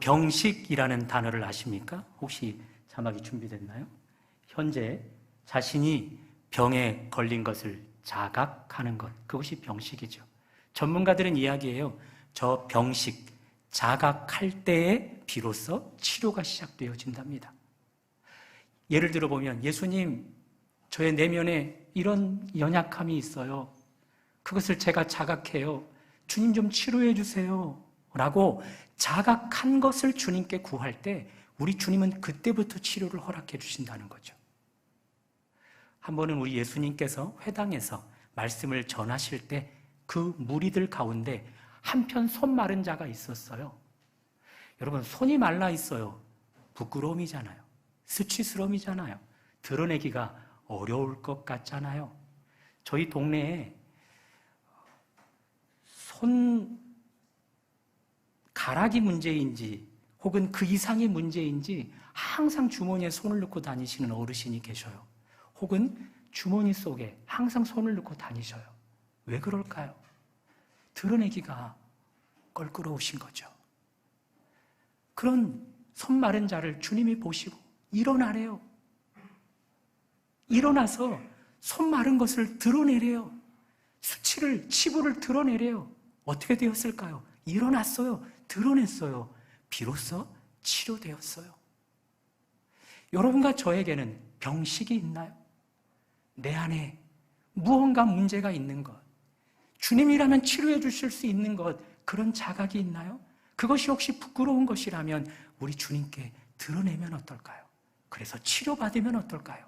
병식이라는 단어를 아십니까? 혹시 자막이 준비됐나요? 현재 자신이 병에 걸린 것을 자각하는 것, 그것이 병식이죠. 전문가들은 이야기해요. 저 병식, 자각할 때에 비로소 치료가 시작되어진답니다. 예를 들어 보면, 예수님, 저의 내면에 이런 연약함이 있어요. 그것을 제가 자각해요. 주님 좀 치료해 주세요. 라고 자각한 것을 주님께 구할 때 우리 주님은 그때부터 치료를 허락해 주신다는 거죠. 한 번은 우리 예수님께서 회당에서 말씀을 전하실 때 그 무리들 가운데 한편 손 마른 자가 있었어요. 여러분, 손이 말라 있어요. 부끄러움이잖아요. 수치스러움이잖아요. 드러내기가 어려울 것 같잖아요. 저희 동네에 손가락이 문제인지 혹은 그 이상의 문제인지 항상 주머니에 손을 넣고 다니시는 어르신이 계셔요. 혹은 주머니 속에 항상 손을 넣고 다니셔요. 왜 그럴까요? 드러내기가 껄끄러우신 거죠. 그런 손 마른 자를 주님이 보시고 일어나래요. 일어나서 손 마른 것을 드러내래요. 수치를, 치부를 드러내래요. 어떻게 되었을까요? 일어났어요. 드러냈어요. 비로소 치료되었어요. 여러분과 저에게는 병식이 있나요? 내 안에 무언가 문제가 있는 것, 주님이라면 치료해 주실 수 있는 것, 그런 자각이 있나요? 그것이 혹시 부끄러운 것이라면 우리 주님께 드러내면 어떨까요? 그래서 치료받으면 어떨까요?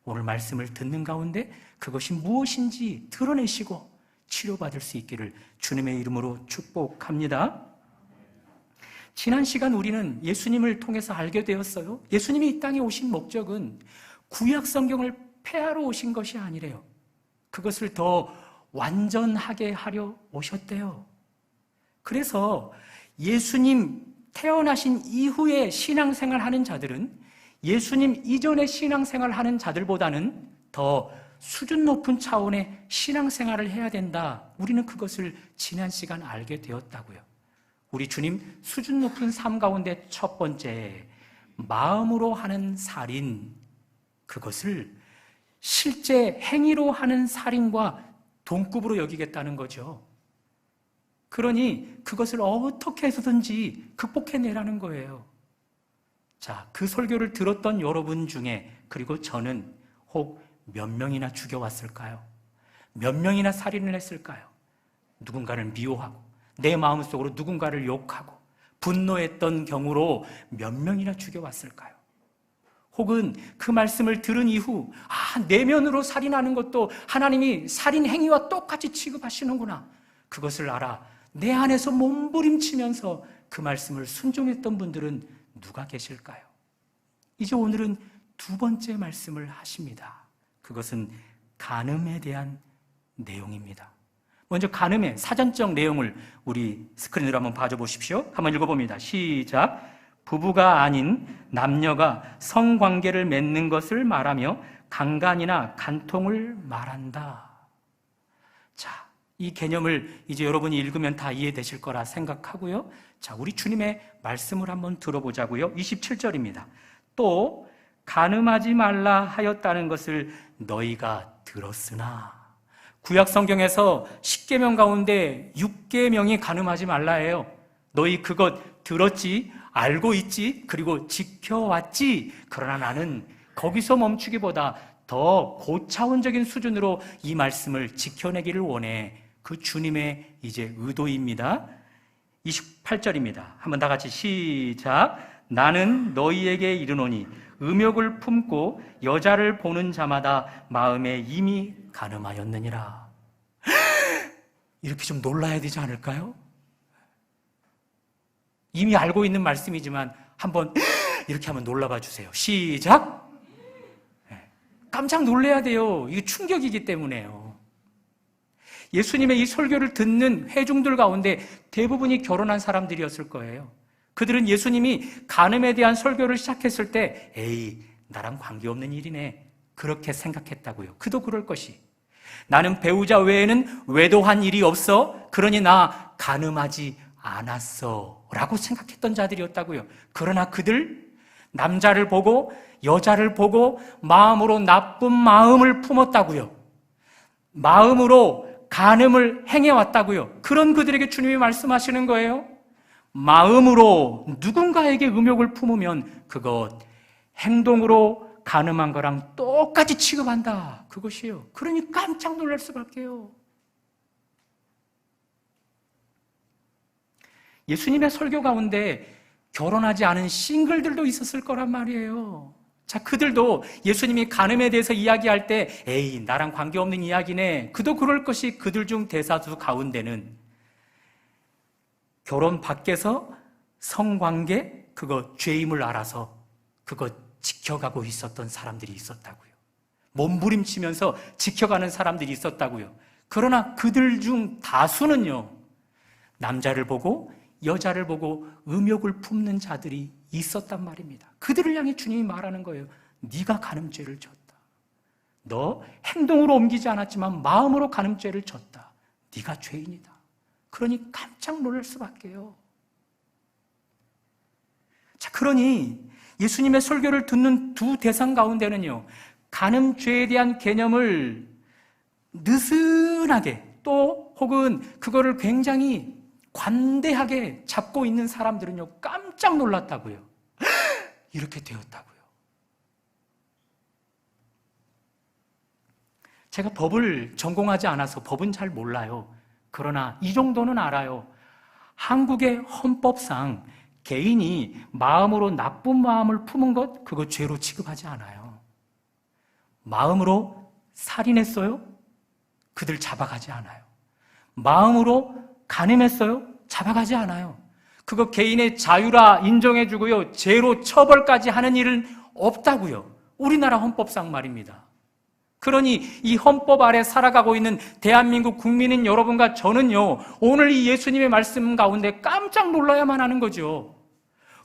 오늘 말씀을 듣는 가운데 그것이 무엇인지 드러내시고 치료받을 수 있기를 주님의 이름으로 축복합니다. 지난 시간 우리는 예수님을 통해서 알게 되었어요. 예수님이 이 땅에 오신 목적은 구약 성경을 폐하러 오신 것이 아니래요. 그것을 더 완전하게 하려 오셨대요. 그래서 예수님 태어나신 이후에 신앙생활 하는 자들은 예수님 이전에 신앙생활 하는 자들보다는 더 수준 높은 차원의 신앙생활을 해야 된다. 우리는 그것을 지난 시간 알게 되었다고요. 우리 주님 수준 높은 삶 가운데 첫 번째, 마음으로 하는 살인, 그것을 실제 행위로 하는 살인과 동급으로 여기겠다는 거죠. 그러니 그것을 어떻게 해서든지 극복해내라는 거예요. 자, 그 설교를 들었던 여러분 중에, 그리고 저는 혹 몇 명이나 죽여왔을까요? 몇 명이나 살인을 했을까요? 누군가를 미워하고 내 마음속으로 누군가를 욕하고 분노했던 경우로 몇 명이나 죽여왔을까요? 혹은 그 말씀을 들은 이후 내면으로 살인하는 것도 하나님이 살인 행위와 똑같이 취급하시는구나, 그것을 알아 내 안에서 몸부림치면서 그 말씀을 순종했던 분들은 누가 계실까요? 이제 오늘은 두 번째 말씀을 하십니다. 그것은 간음에 대한 내용입니다. 먼저 간음의 사전적 내용을 우리 스크린으로 한번 봐줘 보십시오. 한번 읽어봅니다. 시작. 부부가 아닌 남녀가 성관계를 맺는 것을 말하며 강간이나 간통을 말한다. 자, 이 개념을 이제 여러분이 읽으면 다 이해되실 거라 생각하고요. 자, 우리 주님의 말씀을 한번 들어보자고요. 27절입니다. 또 간음하지 말라 하였다는 것을 너희가 들었으나. 구약 성경에서 10계명 가운데 6계명이 간음하지 말라예요. 너희 그것 들었지, 알고 있지, 그리고 지켜왔지. 그러나 나는 거기서 멈추기보다 더 고차원적인 수준으로 이 말씀을 지켜내기를 원해. 그 주님의 이제 의도입니다. 28절입니다. 한번 다 같이 시작. 나는 너희에게 이르노니 음욕을 품고 여자를 보는 자마다 마음에 이미 간음하였느니라. 이렇게 좀 놀라야 되지 않을까요? 이미 알고 있는 말씀이지만 한번 이렇게 한번 놀라봐 주세요. 시작. 깜짝 놀라야 돼요. 이게 충격이기 때문에요. 예수님의 이 설교를 듣는 회중들 가운데 대부분이 결혼한 사람들이었을 거예요. 그들은 예수님이 간음에 대한 설교를 시작했을 때 에이, 나랑 관계없는 일이네, 그렇게 생각했다고요. 그도 그럴 것이. 나는 배우자 외에는 외도한 일이 없어, 그러니 나 간음하지 않았어 라고 생각했던 자들이었다고요. 그러나 그들 남자를 보고 여자를 보고 마음으로 나쁜 마음을 품었다고요. 마음으로 간음을 행해왔다고요. 그런 그들에게 주님이 말씀하시는 거예요. 마음으로 누군가에게 음욕을 품으면 그것 행동으로 간음한 거랑 똑같이 취급한다. 그것이에요. 그러니 깜짝 놀랄 수밖에요. 예수님의 설교 가운데 결혼하지 않은 싱글들도 있었을 거란 말이에요. 자, 그들도 예수님이 간음에 대해서 이야기할 때 에이, 나랑 관계없는 이야기네. 그도 그럴 것이 그들 중 대다수 가운데는 결혼 밖에서 성관계, 그거 죄임을 알아서 그거 지켜가고 있었던 사람들이 있었다고요. 몸부림치면서 지켜가는 사람들이 있었다고요. 그러나 그들 중 다수는요, 남자를 보고 여자를 보고 음욕을 품는 자들이 있었단 말입니다. 그들을 향해 주님이 말하는 거예요. 네가 간음죄를 졌다. 너 행동으로 옮기지 않았지만 마음으로 간음죄를 졌다. 네가 죄인이다. 그러니 깜짝 놀랄 수밖에요. 자, 그러니 예수님의 설교를 듣는 두 대상 가운데는요, 간음죄에 대한 개념을 느슨하게 또 혹은 그거를 굉장히 관대하게 잡고 있는 사람들은요, 깜짝 놀랐다고요. 이렇게 되었다고요. 제가 법을 전공하지 않아서 법은 잘 몰라요. 그러나 이 정도는 알아요. 한국의 헌법상 개인이 마음으로 나쁜 마음을 품은 것, 그거 죄로 취급하지 않아요. 마음으로 살인했어요? 그들 잡아가지 않아요. 마음으로 간음했어요? 잡아가지 않아요. 그거 개인의 자유라 인정해주고요, 죄로 처벌까지 하는 일은 없다고요. 우리나라 헌법상 말입니다. 그러니 이 헌법 아래 살아가고 있는 대한민국 국민인 여러분과 저는요, 오늘 이 예수님의 말씀 가운데 깜짝 놀라야만 하는 거죠.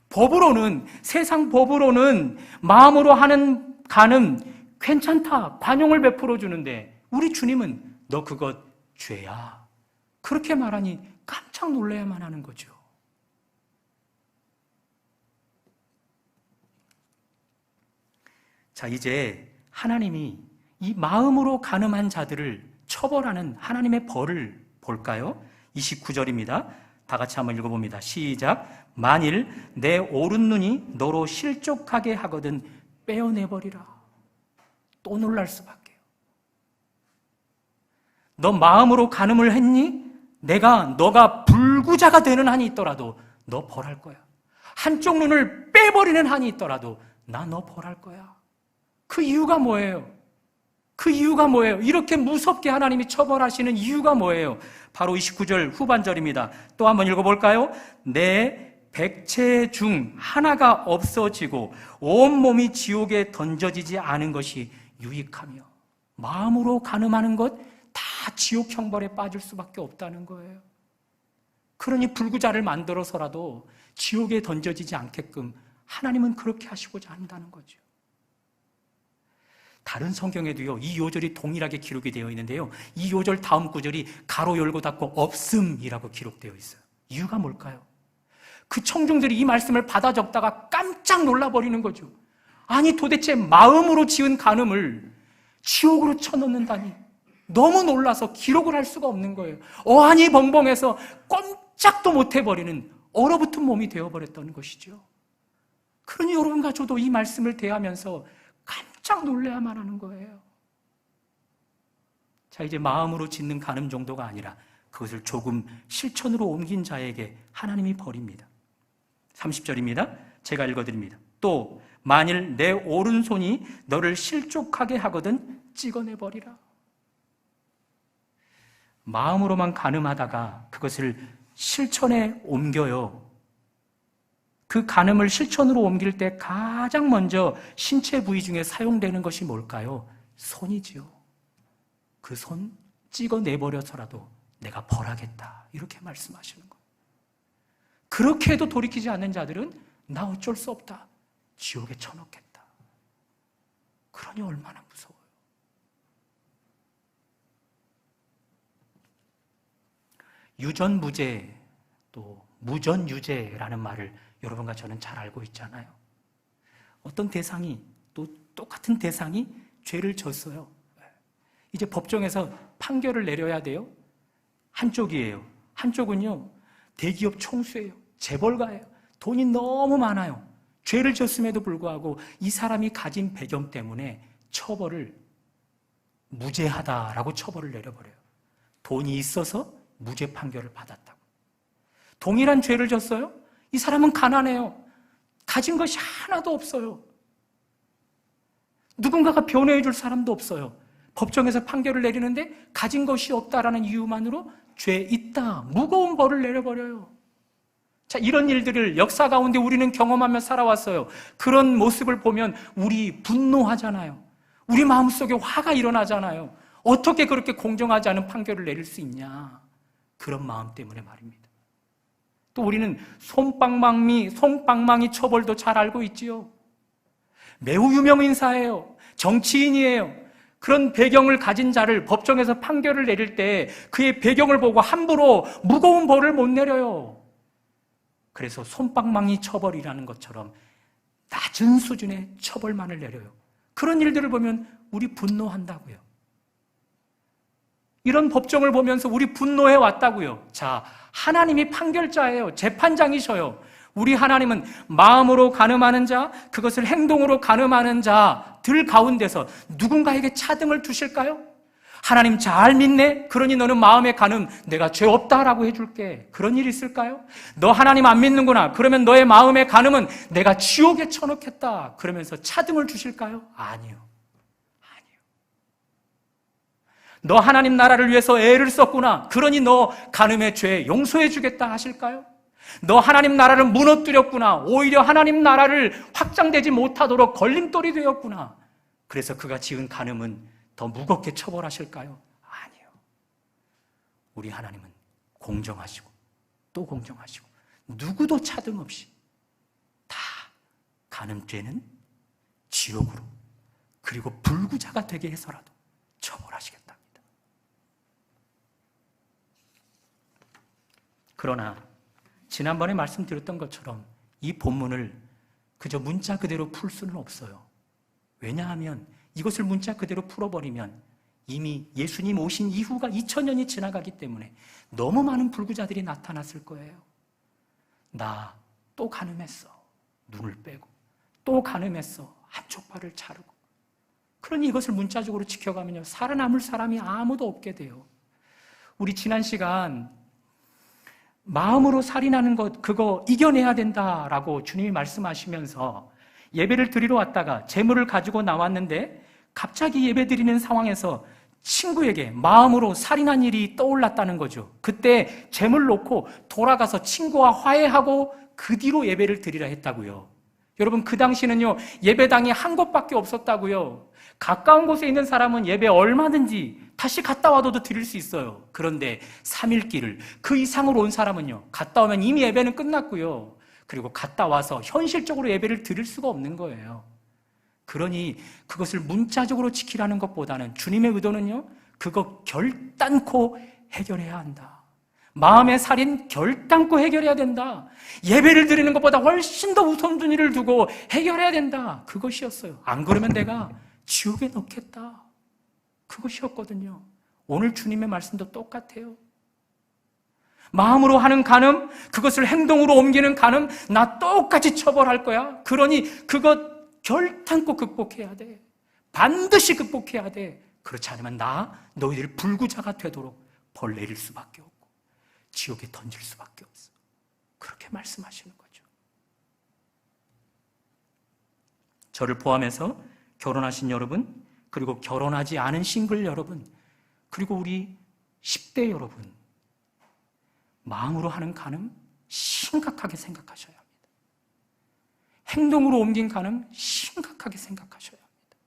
법으로는, 세상 법으로는 마음으로 하는 간음 괜찮다, 관용을 베풀어 주는데 우리 주님은 너 그것 죄야, 그렇게 말하니 깜짝 놀라야만 하는 거죠. 자, 이제 하나님이 이 마음으로 간음한 자들을 처벌하는 하나님의 벌을 볼까요? 29절입니다. 다 같이 한번 읽어봅니다. 시작. 만일 내 오른 눈이 너로 실족하게 하거든 빼어내버리라. 또 놀랄 수밖에요. 너 마음으로 간음을 했니? 너가 불구자가 되는 한이 있더라도 너 벌할 거야. 한쪽 눈을 빼버리는 한이 있더라도 나 너 벌할 거야. 그 이유가 뭐예요? 이렇게 무섭게 하나님이 처벌하시는 이유가 뭐예요? 바로 29절 후반절입니다. 또 한번 읽어볼까요? 내 백체 중 하나가 없어지고 온몸이 지옥에 던져지지 않은 것이 유익하며, 마음으로 간음하는 것 다 지옥 형벌에 빠질 수밖에 없다는 거예요. 그러니 불구자를 만들어서라도 지옥에 던져지지 않게끔 하나님은 그렇게 하시고자 한다는 거죠. 다른 성경에도요, 이 요절이 동일하게 기록이 되어 있는데요, 이 요절 다음 구절이 가로 열고 닫고 없음이라고 기록되어 있어요. 이유가 뭘까요? 그 청중들이 이 말씀을 받아 적다가 깜짝 놀라버리는 거죠. 아니, 도대체 마음으로 지은 간음을 지옥으로 쳐넣는다니 너무 놀라서 기록을 할 수가 없는 거예요. 어안이 벙벙해서 꼼짝도 못 해버리는 얼어붙은 몸이 되어버렸던 것이죠. 그러니 여러분과 저도 이 말씀을 대하면서 깜짝 놀라야만 하는 거예요. 자, 이제 마음으로 짓는 간음 정도가 아니라 그것을 조금 실천으로 옮긴 자에게 하나님이 벌입니다. 30절입니다. 제가 읽어드립니다. 또 만일 내 오른손이 너를 실족하게 하거든 찍어내버리라. 마음으로만 간음하다가 그것을 실천에 옮겨요. 그 간음을 실천으로 옮길 때 가장 먼저 신체 부위 중에 사용되는 것이 뭘까요? 손이지요. 그 손 찍어내버려서라도 내가 벌하겠다, 이렇게 말씀하시는 거예요. 그렇게 해도 돌이키지 않는 자들은 나 어쩔 수 없다, 지옥에 쳐넣겠다. 그러니 얼마나 무서워요. 유전무죄, 또 무전유죄라는 말을 여러분과 저는 잘 알고 있잖아요. 어떤 대상이, 또 똑같은 대상이 죄를 졌어요. 이제 법정에서 판결을 내려야 돼요. 한쪽이에요. 한쪽은요, 대기업 총수예요. 재벌가예요. 돈이 너무 많아요. 죄를 졌음에도 불구하고 이 사람이 가진 배경 때문에 처벌을 무죄하다라고 처벌을 내려버려요. 돈이 있어서 무죄 판결을 받았다고. 동일한 죄를 졌어요. 이 사람은 가난해요. 가진 것이 하나도 없어요. 누군가가 변호해 줄 사람도 없어요. 법정에서 판결을 내리는데 가진 것이 없다라는 이유만으로 죄 있다, 무거운 벌을 내려버려요. 자, 이런 일들을 역사 가운데 우리는 경험하며 살아왔어요. 그런 모습을 보면 우리 분노하잖아요. 우리 마음속에 화가 일어나잖아요. 어떻게 그렇게 공정하지 않은 판결을 내릴 수 있냐. 그런 마음 때문에 말입니다. 또 우리는 솜방망이 처벌도 잘 알고 있지요. 매우 유명 인사예요. 정치인이에요. 그런 배경을 가진 자를 법정에서 판결을 내릴 때 그의 배경을 보고 함부로 무거운 벌을 못 내려요. 그래서 솜방망이 처벌이라는 것처럼 낮은 수준의 처벌만을 내려요. 그런 일들을 보면 우리 분노한다고요. 이런 법정을 보면서 우리 분노해 왔다고요. 자, 하나님이 판결자예요. 재판장이셔요. 우리 하나님은 마음으로 간음하는 자, 그것을 행동으로 간음하는 자들 가운데서 누군가에게 차등을 두실까요? 하나님 잘 믿네? 그러니 너는 마음의 간음, 내가 죄 없다라고 해줄게. 그런 일 있을까요? 너 하나님 안 믿는구나. 그러면 너의 마음의 간음은 내가 지옥에 쳐넣겠다. 그러면서 차등을 주실까요? 아니요. 너 하나님 나라를 위해서 애를 썼구나. 그러니 너 간음의 죄 용서해 주겠다 하실까요? 너 하나님 나라를 무너뜨렸구나. 오히려 하나님 나라를 확장되지 못하도록 걸림돌이 되었구나. 그래서 그가 지은 간음은 더 무겁게 처벌하실까요? 아니요. 우리 하나님은 공정하시고 또 공정하시고 누구도 차등 없이 다 간음죄는 지옥으로 그리고 불구자가 되게 해서라도 처벌하시겠다. 그러나 지난번에 말씀드렸던 것처럼 이 본문을 그저 문자 그대로 풀 수는 없어요. 왜냐하면 이것을 문자 그대로 풀어버리면 이미 예수님 오신 이후가 2000년이 지나가기 때문에 너무 많은 불구자들이 나타났을 거예요. 나 또 간음했어. 눈을 빼고. 또 간음했어. 한쪽 팔을 자르고. 그러니 이것을 문자적으로 지켜가면요, 살아남을 사람이 아무도 없게 돼요. 우리 지난 시간 마음으로 살인하는 것, 그거 이겨내야 된다라고 주님이 말씀하시면서 예배를 드리러 왔다가 재물을 가지고 나왔는데 갑자기 예배 드리는 상황에서 친구에게 마음으로 살인한 일이 떠올랐다는 거죠. 그때 재물 놓고 돌아가서 친구와 화해하고 그 뒤로 예배를 드리라 했다고요. 여러분, 그 당시는요, 예배당이 한 곳밖에 없었다고요. 가까운 곳에 있는 사람은 예배 얼마든지 다시 갔다 와도 드릴 수 있어요. 그런데 3일 길을 그 이상으로 온 사람은요, 갔다 오면 이미 예배는 끝났고요. 그리고 갔다 와서 현실적으로 예배를 드릴 수가 없는 거예요. 그러니 그것을 문자적으로 지키라는 것보다는 주님의 의도는요, 그거 결단코 해결해야 한다. 마음의 살인 결단코 해결해야 된다. 예배를 드리는 것보다 훨씬 더 우선순위를 두고 해결해야 된다. 그것이었어요. 안 그러면 내가 지옥에 넣겠다. 그것이었거든요. 오늘 주님의 말씀도 똑같아요. 마음으로 하는 간음, 그것을 행동으로 옮기는 간음, 나 똑같이 처벌할 거야. 그러니 그것 결단코 극복해야 돼. 반드시 극복해야 돼. 그렇지 않으면 너희들 불구자가 되도록 벌 내릴 수밖에 없고 지옥에 던질 수밖에 없어. 그렇게 말씀하시는 거죠. 저를 포함해서 결혼하신 여러분, 그리고 결혼하지 않은 싱글 여러분, 그리고 우리 10대 여러분, 마음으로 하는 간음 심각하게 생각하셔야 합니다. 행동으로 옮긴 간음 심각하게 생각하셔야 합니다.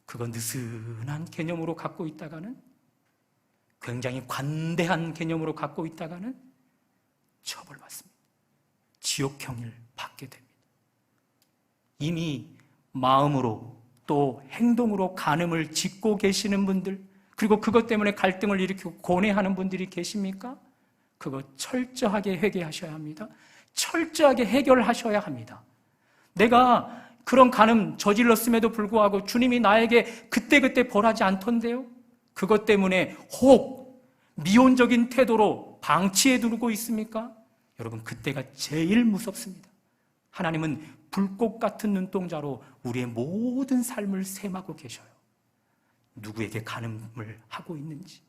그건 느슨한 개념으로 갖고 있다가는, 굉장히 관대한 개념으로 갖고 있다가는 처벌받습니다. 지옥형을 받게 됩니다. 이미 마음으로 또 행동으로 간음을 짓고 계시는 분들, 그리고 그것 때문에 갈등을 일으키고 고뇌하는 분들이 계십니까? 그거 철저하게 회개하셔야 합니다. 철저하게 해결하셔야 합니다. 내가 그런 간음 저질렀음에도 불구하고 주님이 나에게 그때그때 벌하지 않던데요? 그것 때문에 혹 미온적인 태도로 방치해 두고 있습니까? 여러분, 그때가 제일 무섭습니다. 하나님은 불꽃 같은 눈동자로 우리의 모든 삶을 셈하고 계셔요. 누구에게 간음을 하고 있는지,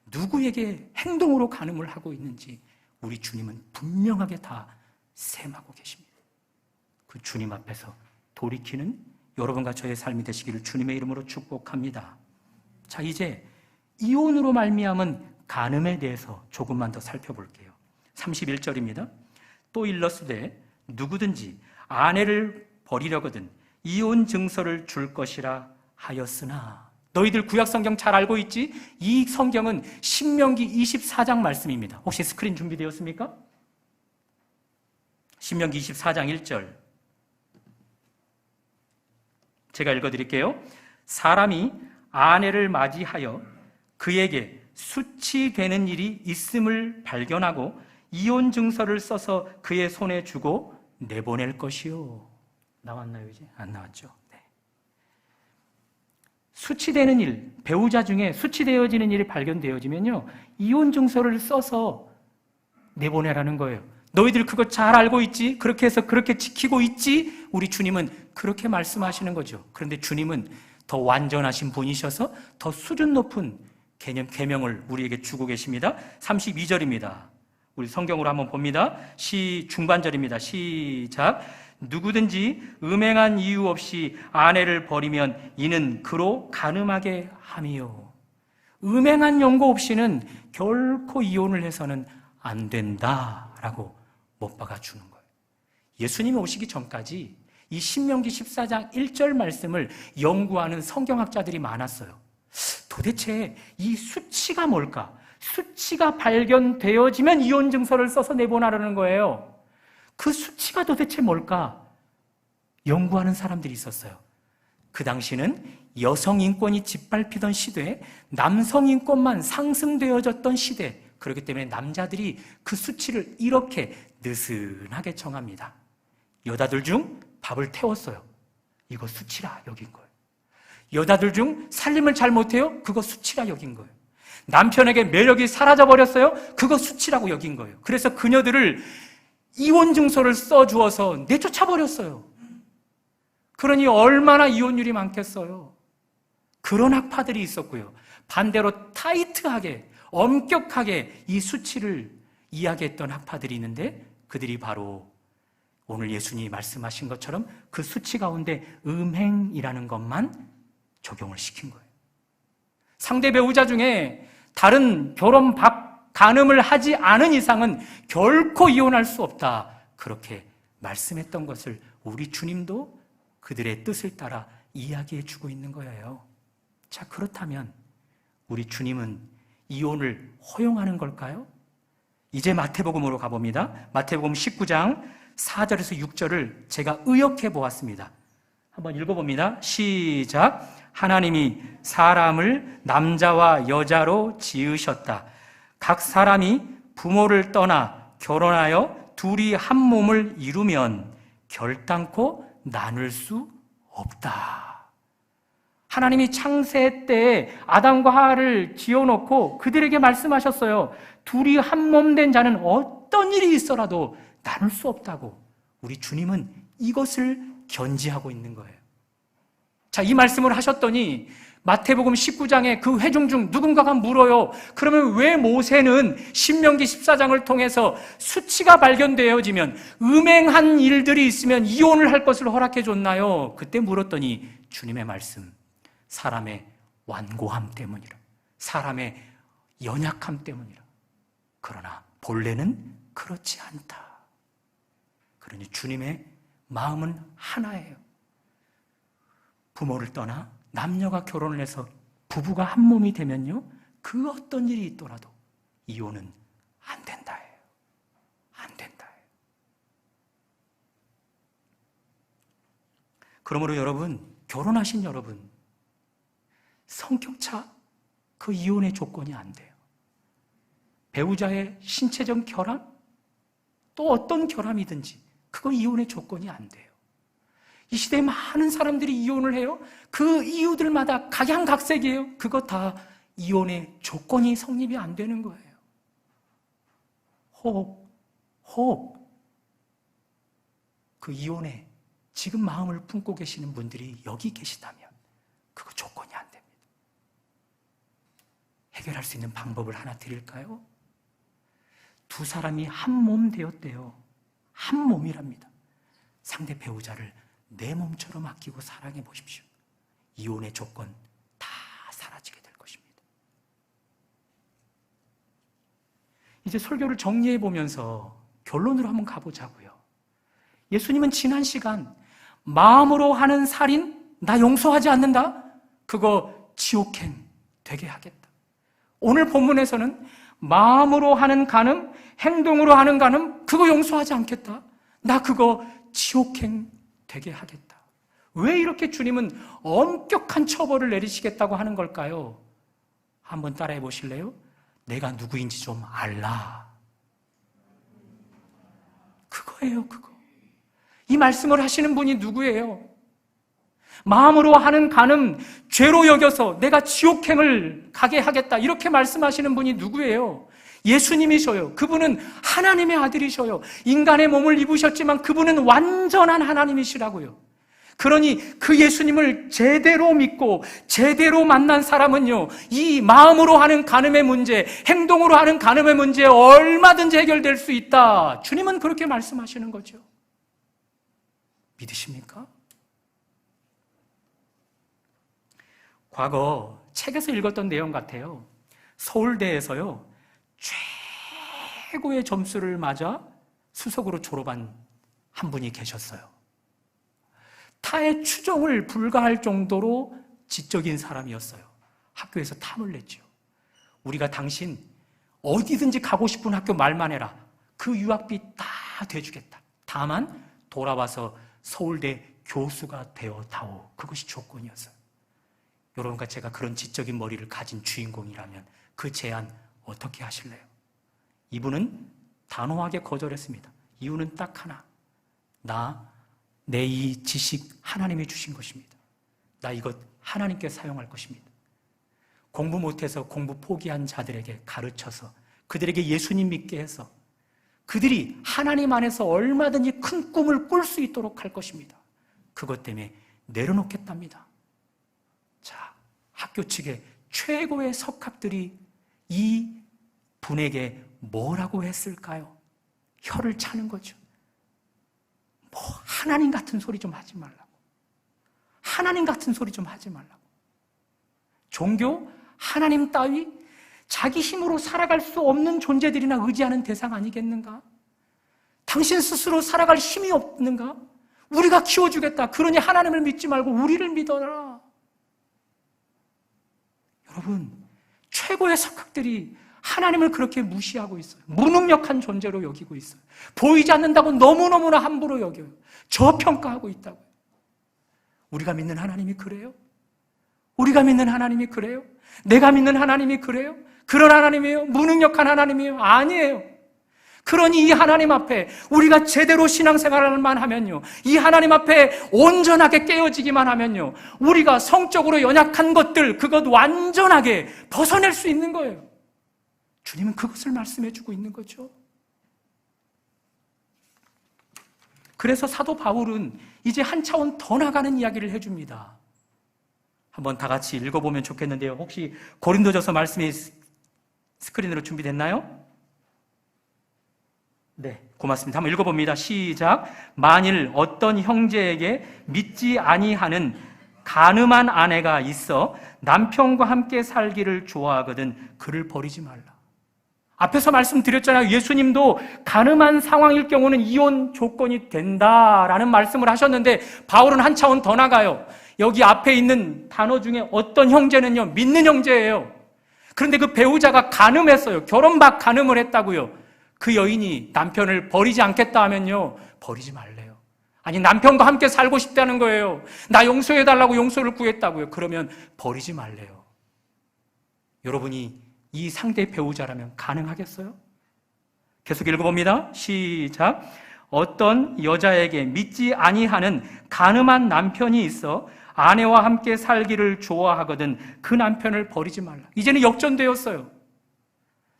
누구에게 행동으로 간음을 하고 있는지 우리 주님은 분명하게 다 셈하고 계십니다. 그 주님 앞에서 돌이키는 여러분과 저의 삶이 되시기를 주님의 이름으로 축복합니다. 자, 이제 이혼으로 말미암은 간음에 대해서 조금만 더 살펴볼게요. 31절입니다. 또 일러스되 누구든지 아내를 버리려거든 이혼 증서를 줄 것이라 하였으나. 너희들 구약성경 잘 알고 있지? 이 성경은 신명기 24장 말씀입니다. 혹시 스크린 준비되었습니까? 신명기 24장 1절 제가 읽어드릴게요. 사람이 아내를 맞이하여 그에게 수치되는 일이 있음을 발견하고 이혼 증서를 써서 그의 손에 주고 내보낼 것이요. 나왔나요 이제? 안 나왔죠? 네. 수치되는 일, 배우자 중에 수치되어지는 일이 발견되어지면요, 이혼 증서를 써서 내보내라는 거예요. 너희들 그거 잘 알고 있지? 그렇게 해서 그렇게 지키고 있지? 우리 주님은 그렇게 말씀하시는 거죠. 그런데 주님은 더 완전하신 분이셔서 더 수준 높은 계명을 우리에게 주고 계십니다. 32절입니다. 우리 성경으로 한번 봅니다. 중반절입니다. 시작. 누구든지 음행한 이유 없이 아내를 버리면 이는 그로 간음하게 함이요. 음행한 연고 없이는 결코 이혼을 해서는 안 된다라고 못 박아주는 거예요. 예수님이 오시기 전까지 이 신명기 14장 1절 말씀을 연구하는 성경학자들이 많았어요. 도대체 이 수치가 뭘까? 수치가 발견되어지면 이혼 증서를 써서 내보내라는 거예요. 그 수치가 도대체 뭘까? 연구하는 사람들이 있었어요. 그 당시는 여성 인권이 짓밟히던 시대에 남성 인권만 상승되어졌던 시대, 그렇기 때문에 남자들이 그 수치를 이렇게 느슨하게 정합니다. 여자들 중 밥을 태웠어요. 이거 수치라 여긴 거예요. 여자들 중 살림을 잘 못해요. 그거 수치라 여긴 거예요. 남편에게 매력이 사라져버렸어요. 그거 수치라고 여긴 거예요. 그래서 그녀들을 이혼 증서를 써주어서 내쫓아버렸어요. 그러니 얼마나 이혼율이 많겠어요. 그런 학파들이 있었고요. 반대로 타이트하게, 엄격하게 이 수치를 이야기했던 학파들이 있는데, 그들이 바로 오늘 예수님이 말씀하신 것처럼 그 수치 가운데 음행이라는 것만 적용을 시킨 거예요. 상대 배우자 중에 다른 결혼 간음을 하지 않은 이상은 결코 이혼할 수 없다, 그렇게 말씀했던 것을 우리 주님도 그들의 뜻을 따라 이야기해 주고 있는 거예요. 자, 그렇다면 우리 주님은 이혼을 허용하는 걸까요? 이제 마태복음으로 가봅니다. 마태복음 19장 4절에서 6절을 제가 의역해 보았습니다. 한번 읽어봅니다. 시작. 하나님이 사람을 남자와 여자로 지으셨다. 각 사람이 부모를 떠나 결혼하여 둘이 한 몸을 이루면 결단코 나눌 수 없다. 하나님이 창세 때에 아담과 하와를 지어놓고 그들에게 말씀하셨어요. 둘이 한 몸 된 자는 어떤 일이 있어라도 나눌 수 없다고. 우리 주님은 이것을 견지하고 있는 거예요. 자, 이 말씀을 하셨더니 마태복음 19장의 그 회중 중 누군가가 물어요. 그러면 왜 모세는 신명기 14장을 통해서 수치가 발견되어지면, 음행한 일들이 있으면 이혼을 할 것을 허락해 줬나요? 그때 물었더니 주님의 말씀, 사람의 완고함 때문이라, 사람의 연약함 때문이라. 그러나 본래는 그렇지 않다. 그러니 주님의 마음은 하나예요. 부모를 떠나 남녀가 결혼을 해서 부부가 한 몸이 되면요, 그 어떤 일이 있더라도 이혼은 안 된다예요. 안 된다예요. 그러므로 여러분, 결혼하신 여러분, 성격차 그 이혼의 조건이 안 돼요. 배우자의 신체적 결함, 또 어떤 결함이든지 그거 이혼의 조건이 안 돼요. 이 시대에 많은 사람들이 이혼을 해요. 그 이유들마다 각양각색이에요. 그거 다 이혼의 조건이 성립이 안 되는 거예요. 혹 그 이혼에 지금 마음을 품고 계시는 분들이 여기 계시다면 그거 조건이 안 됩니다. 해결할 수 있는 방법을 하나 드릴까요? 두 사람이 한 몸 되었대요. 한 몸이랍니다. 상대 배우자를 내 몸처럼 아끼고 사랑해 보십시오. 이혼의 조건 다 사라지게 될 것입니다. 이제 설교를 정리해 보면서 결론으로 한번 가보자고요. 예수님은 지난 시간 마음으로 하는 살인 나 용서하지 않는다? 그거 지옥행 되게 하겠다. 오늘 본문에서는 마음으로 하는 간음, 행동으로 하는 간음 그거 용서하지 않겠다. 나 그거 지옥행 되게 하겠다. 왜 이렇게 주님은 엄격한 처벌을 내리시겠다고 하는 걸까요? 한번 따라해 보실래요? 내가 누구인지 좀 알라. 그거예요, 그거. 이 말씀을 하시는 분이 누구예요? 마음으로 하는 간음, 죄로 여겨서 내가 지옥행을 가게 하겠다. 이렇게 말씀하시는 분이 누구예요? 예수님이셔요. 그분은 하나님의 아들이셔요. 인간의 몸을 입으셨지만 그분은 완전한 하나님이시라고요. 그러니 그 예수님을 제대로 믿고 제대로 만난 사람은요, 이 마음으로 하는 간음의 문제, 행동으로 하는 간음의 문제 얼마든지 해결될 수 있다. 주님은 그렇게 말씀하시는 거죠. 믿으십니까? 과거 책에서 읽었던 내용 같아요. 서울대에서요, 최고의 점수를 맞아 수석으로 졸업한 한 분이 계셨어요. 타의 추종을 불가할 정도로 지적인 사람이었어요. 학교에서 탐을 냈죠. 우리가 당신 어디든지 가고 싶은 학교 말만 해라. 그 유학비 다 대주겠다. 다만 돌아와서 서울대 교수가 되어 다오. 그것이 조건이었어요. 여러분과 제가 그런 지적인 머리를 가진 주인공이라면 그 제안 어떻게 하실래요? 이분은 단호하게 거절했습니다. 이유는 딱 하나. 내 이 지식 하나님이 주신 것입니다. 나 이것 하나님께 사용할 것입니다. 공부 못해서 공부 포기한 자들에게 가르쳐서 그들에게 예수님 믿게 해서 그들이 하나님 안에서 얼마든지 큰 꿈을 꿀 수 있도록 할 것입니다. 그것 때문에 내려놓겠답니다. 자, 학교 측의 최고의 석학들이 이 분에게 뭐라고 했을까요? 혀를 차는 거죠. 하나님 같은 소리 좀 하지 말라고. 하나님 같은 소리 좀 하지 말라고. 종교, 하나님 따위 자기 힘으로 살아갈 수 없는 존재들이나 의지하는 대상 아니겠는가? 당신 스스로 살아갈 힘이 없는가? 우리가 키워주겠다. 그러니 하나님을 믿지 말고 우리를 믿어라. 여러분, 최고의 석학들이 하나님을 그렇게 무시하고 있어요. 무능력한 존재로 여기고 있어요. 보이지 않는다고 너무너무나 함부로 여겨요. 저평가하고 있다고요. 우리가 믿는 하나님이 그래요? 우리가 믿는 하나님이 그래요? 내가 믿는 하나님이 그래요? 그런 하나님이에요? 무능력한 하나님이에요? 아니에요. 그러니 이 하나님 앞에 우리가 제대로 신앙생활만 하면요, 이 하나님 앞에 온전하게 깨어지기만 하면요, 우리가 성적으로 연약한 것들 그것 완전하게 벗어낼 수 있는 거예요. 주님은 그것을 말씀해주고 있는 거죠. 그래서 사도 바울은 이제 한 차원 더 나가는 이야기를 해줍니다. 한번 다 같이 읽어보면 좋겠는데요. 혹시 고린도전서 말씀이 스크린으로 준비됐나요? 네, 고맙습니다. 한번 읽어봅니다. 시작. 만일 어떤 형제에게 믿지 아니하는 간음한 아내가 있어 남편과 함께 살기를 좋아하거든 그를 버리지 말라. 앞에서 말씀드렸잖아요. 예수님도 간음한 상황일 경우는 이혼 조건이 된다라는 말씀을 하셨는데 바울은 한 차원 더 나가요. 여기 앞에 있는 단어 중에 어떤 형제는요, 믿는 형제예요. 그런데 그 배우자가 간음했어요. 결혼 막 간음을 했다고요. 그 여인이 남편을 버리지 않겠다 하면요, 버리지 말래요. 아니, 남편과 함께 살고 싶다는 거예요. 나 용서해달라고 용서를 구했다고요. 그러면 버리지 말래요. 여러분이 이 상대 배우자라면 가능하겠어요? 계속 읽어봅니다. 시작. 어떤 여자에게 믿지 아니하는 간음한 남편이 있어 아내와 함께 살기를 좋아하거든 그 남편을 버리지 말라. 이제는 역전되었어요.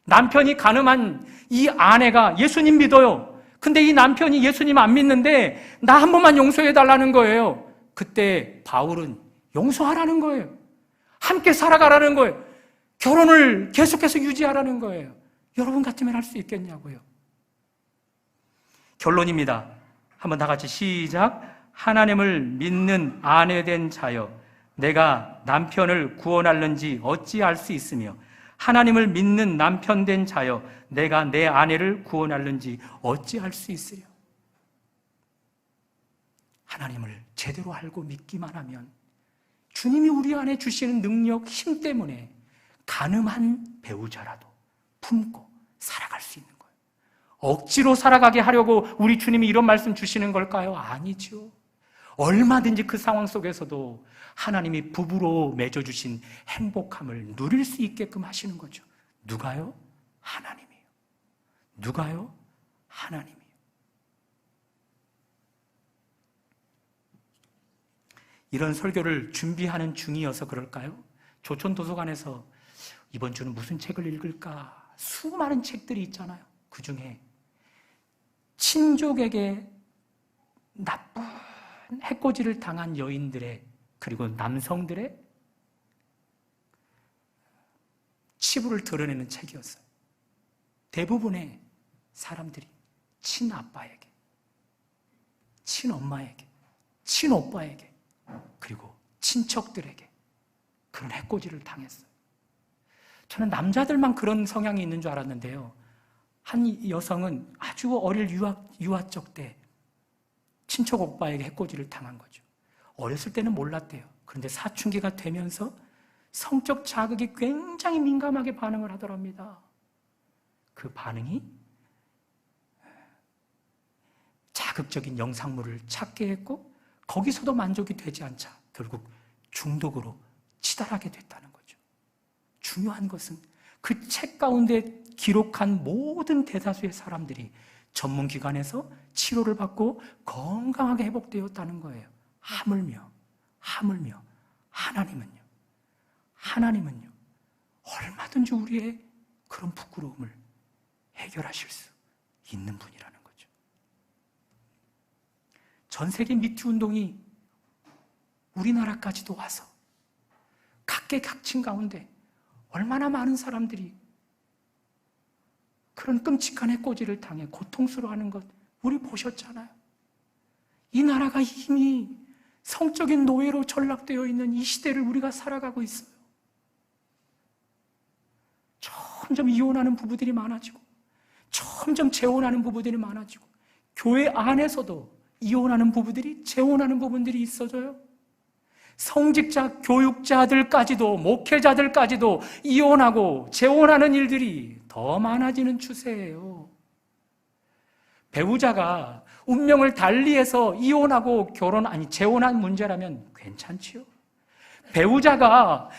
남편이 간음한 이 아내가 예수님 믿어요. 근데 이 남편이 예수님 안 믿는데 나 한 번만 용서해달라는 거예요. 그때 바울은 용서하라는 거예요. 함께 살아가라는 거예요. 결혼을 계속해서 유지하라는 거예요. 여러분 같으면 할 수 있겠냐고요. 결론입니다. 한번 다 같이 시작. 하나님을 믿는 아내 된 자여, 내가 남편을 구원할는지 어찌 알 수 있으며 하나님을 믿는 남편 된 자여, 내가 내 아내를 구원할는지 어찌 알 수 있으려. 하나님을 제대로 알고 믿기만 하면 주님이 우리 안에 주시는 능력, 힘 때문에 간음한 배우자라도 품고 살아갈 수 있는 거예요. 억지로 살아가게 하려고 우리 주님이 이런 말씀 주시는 걸까요? 아니죠. 얼마든지 그 상황 속에서도 하나님이 부부로 맺어주신 행복함을 누릴 수 있게끔 하시는 거죠. 누가요? 하나님이에요. 누가요? 하나님이에요. 이런 설교를 준비하는 중이어서 그럴까요? 조촌도서관에서 이번 주는 무슨 책을 읽을까? 수많은 책들이 있잖아요. 그 중에 친족에게 나쁜 해코지를 당한 여인들의, 그리고 남성들의 치부를 드러내는 책이었어요. 대부분의 사람들이 친아빠에게, 친엄마에게, 친오빠에게, 그리고 친척들에게 그런 해코지를 당했어요. 저는 남자들만 그런 성향이 있는 줄 알았는데요. 한 여성은 아주 어릴 유아적 때 친척 오빠에게 해코지를 당한 거죠. 어렸을 때는 몰랐대요. 그런데 사춘기가 되면서 성적 자극이 굉장히 민감하게 반응을 하더랍니다. 그 반응이 자극적인 영상물을 찾게 했고 거기서도 만족이 되지 않자 결국 중독으로 치달하게 됐다는 거죠. 중요한 것은 그 책 가운데 기록한 모든 대다수의 사람들이 전문기관에서 치료를 받고 건강하게 회복되었다는 거예요. 하물며 하나님은요 얼마든지 우리의 그런 부끄러움을 해결하실 수 있는 분이라는 거죠. 전 세계 미투 운동이 우리나라까지도 와서 각계각층 가운데 얼마나 많은 사람들이 그런 끔찍한 해코지를 당해 고통스러워하는 것 우리 보셨잖아요. 이 나라가 이미 성적인 노예로 전락되어 있는 이 시대를 우리가 살아가고 있어요. 점점 이혼하는 부부들이 많아지고 점점 재혼하는 부부들이 많아지고 교회 안에서도 이혼하는 부부들이 재혼하는 부분들이 있어져요. 성직자, 교육자들까지도, 목회자들까지도 이혼하고 재혼하는 일들이 더 많아지는 추세예요. 배우자가 운명을 달리해서 이혼하고 재혼한 문제라면 괜찮지요. 배우자가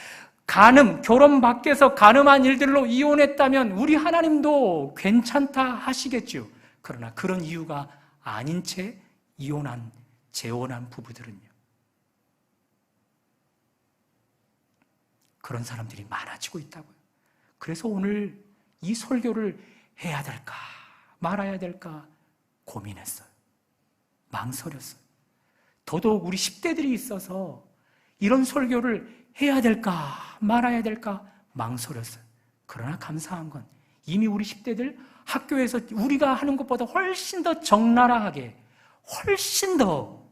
결혼 밖에서 간음한 일들로 이혼했다면 우리 하나님도 괜찮다 하시겠죠. 그러나 그런 이유가 아닌 채 재혼한 부부들은요. 그런 사람들이 많아지고 있다고요. 그래서 오늘 이 설교를 해야 될까 말아야 될까 고민했어요. 망설였어요. 더더욱 우리 10대들이 있어서 이런 설교를 해야 될까 말아야 될까 망설였어요. 그러나 감사한 건 이미 우리 10대들 학교에서 우리가 하는 것보다 훨씬 더 적나라하게 훨씬 더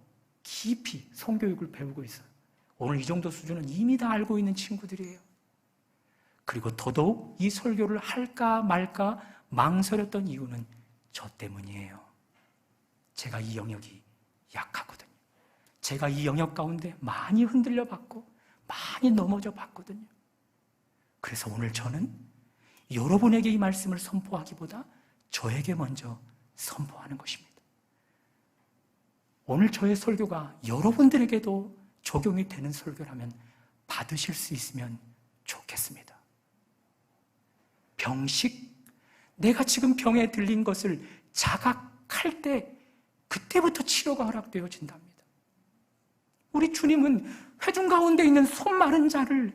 깊이 성교육을 배우고 있어요. 오늘 이 정도 수준은 이미 다 알고 있는 친구들이에요. 그리고 더더욱 이 설교를 할까 말까 망설였던 이유는 저 때문이에요. 제가 이 영역이 약하거든요. 제가 이 영역 가운데 많이 흔들려 봤고 많이 넘어져 봤거든요. 그래서 오늘 저는 여러분에게 이 말씀을 선포하기보다 저에게 먼저 선포하는 것입니다. 오늘 저의 설교가 여러분들에게도 적용이 되는 설교라면 받으실 수 있으면 좋겠습니다. 병식, 내가 지금 병에 들린 것을 자각할 때 그때부터 치료가 허락되어진답니다. 우리 주님은 회중 가운데 있는 손 마른 자를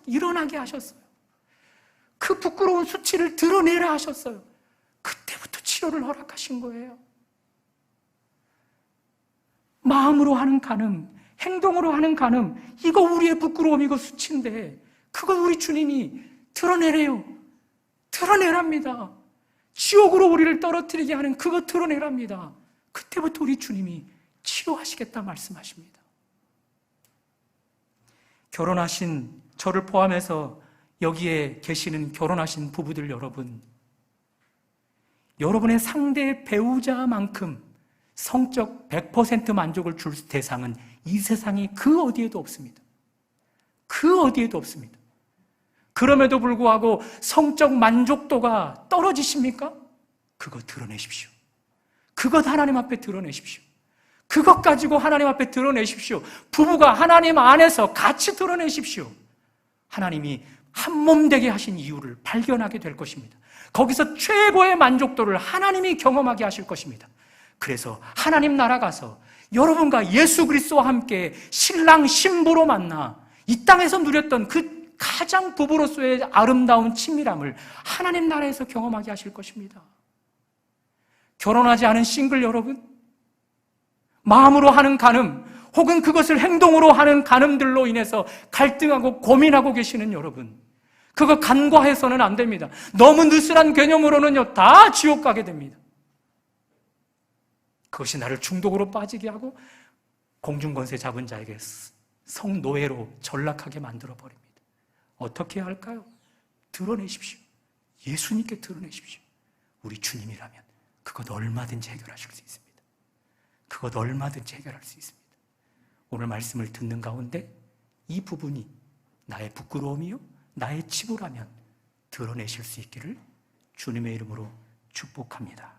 일어나게 하셨어요. 그 부끄러운 수치를 드러내라 하셨어요. 그때부터 치료를 허락하신 거예요. 마음으로 하는 간음, 행동으로 하는 간음, 이거 우리의 부끄러움이고 수치인데 그걸 우리 주님이 드러내래요. 드러내랍니다. 지옥으로 우리를 떨어뜨리게 하는 그거 드러내랍니다. 그때부터 우리 주님이 치료하시겠다 말씀하십니다. 결혼하신 저를 포함해서 여기에 계시는 결혼하신 부부들 여러분, 여러분의 상대 배우자만큼 성적 100% 만족을 줄 대상은 이 세상이 그 어디에도 없습니다. 그 어디에도 없습니다. 그럼에도 불구하고 성적 만족도가 떨어지십니까? 그거 드러내십시오. 그것 하나님 앞에 드러내십시오. 그것 가지고 하나님 앞에 드러내십시오. 부부가 하나님 안에서 같이 드러내십시오. 하나님이 한 몸 되게 하신 이유를 발견하게 될 것입니다. 거기서 최고의 만족도를 하나님이 경험하게 하실 것입니다. 그래서 하나님 나라 가서 여러분과 예수 그리스도와 함께 신랑 신부로 만나 이 땅에서 누렸던 그 가장 부부로서의 아름다운 친밀함을 하나님 나라에서 경험하게 하실 것입니다. 결혼하지 않은 싱글 여러분, 마음으로 하는 간음 혹은 그것을 행동으로 하는 간음들로 인해서 갈등하고 고민하고 계시는 여러분, 그거 간과해서는 안 됩니다. 너무 느슨한 개념으로는요, 다 지옥 가게 됩니다. 그것이 나를 중독으로 빠지게 하고 공중권세 잡은 자에게 성노예로 전락하게 만들어버립니다. 어떻게 해야 할까요? 드러내십시오. 예수님께 드러내십시오. 우리 주님이라면 그것 얼마든지 해결하실 수 있습니다. 그것 얼마든지 해결할 수 있습니다. 오늘 말씀을 듣는 가운데 이 부분이 나의 부끄러움이요, 나의 치부라면 드러내실 수 있기를 주님의 이름으로 축복합니다.